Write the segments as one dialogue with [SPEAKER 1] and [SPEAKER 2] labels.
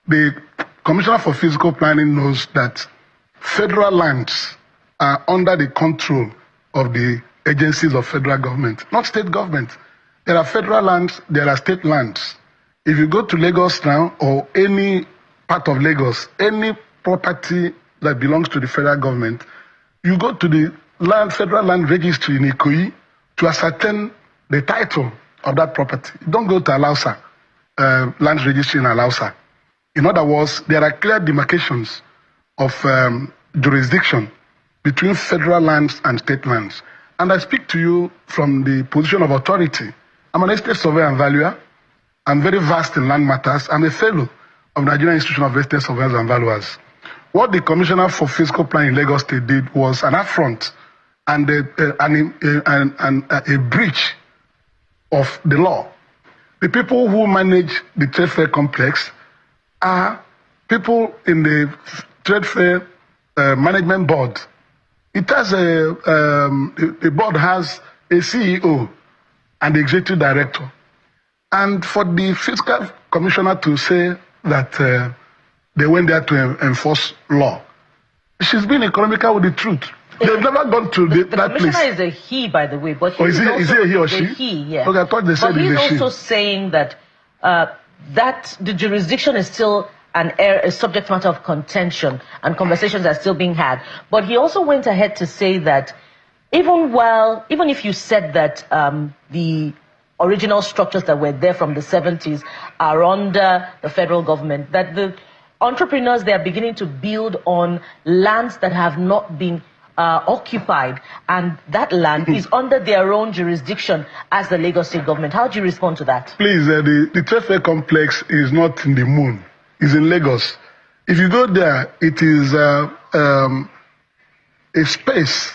[SPEAKER 1] the Commissioner for Physical Planning knows that federal lands are under the control of the agencies of federal government, not state government. There are federal lands, there are state lands. If you go to Lagos now, or any part of Lagos, any property that belongs to the federal government, you go to the federal land registry in Ikoyi to ascertain the title of that property. You don't go to Alausa, land registry in Alausa. In other words, there are clear demarcations of jurisdiction between federal lands and state lands. And I speak to you from the position of authority. I'm an estate surveyor and valuer. I'm very vast in land matters. I'm a fellow of Nigerian Institution of Estate Surveyors and Valuers. What the Commissioner for Physical Planning in Lagos State did was an affront and a breach of the law. The people who manage the trade fair complex are people in the trade fair management board. It has the board has a CEO and the executive director. And for the fiscal commissioner to say that they went there to enforce law, she's been economical with the truth. They've never gone to that place. The commissioner
[SPEAKER 2] is a he, by the way. But
[SPEAKER 1] is he a he or she?
[SPEAKER 2] He, yeah.
[SPEAKER 1] Okay, I thought they said
[SPEAKER 2] but he's
[SPEAKER 1] also
[SPEAKER 2] saying that that the jurisdiction is still a subject matter of contention and conversations are still being had. But he also went ahead to say that even if you said that the original structures that were there from the 70s are under the federal government, that the entrepreneurs, they are beginning to build on lands that have not been occupied, and that land is under their own jurisdiction as the Lagos State government. How do you respond to that?
[SPEAKER 1] Please, the trade fair complex is not in the moon. It's in Lagos. If you go there, it is a space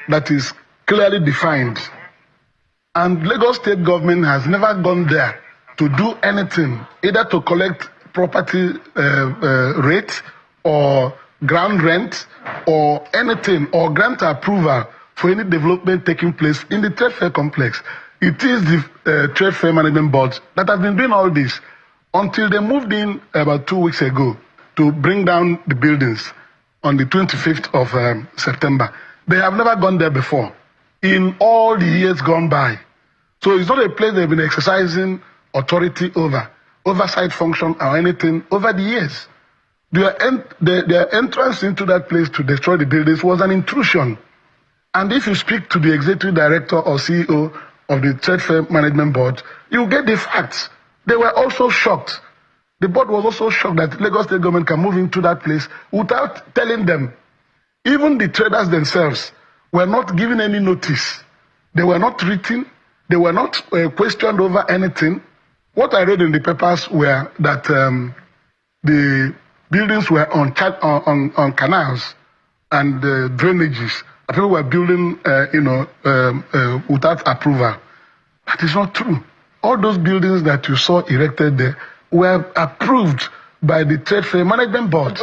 [SPEAKER 1] that is clearly defined. And Lagos State government has never gone there to do anything, either to collect property rate or ground rent or anything, or grant approval for any development taking place in the trade fair complex. It is the trade fair management board that have been doing all this until they moved in about 2 weeks ago to bring down the buildings on the 25th of September. They have never gone there before in all the years gone by. So it's not a place they've been exercising authority over, oversight function or anything over the years. Their entrance into that place to destroy the buildings was an intrusion. And if you speak to the executive director or CEO of the Trade Fair Management Board, you get the facts. They were also shocked. The board was also shocked that Lagos State government can move into that place without telling them. Even the traders themselves were not given any notice. They were not written. They were not questioned over anything. What I read in the papers were that the buildings were on canals and drainages. People were building, without approval. That is not true. All those buildings that you saw erected there were approved by the Trade Fair Management Board.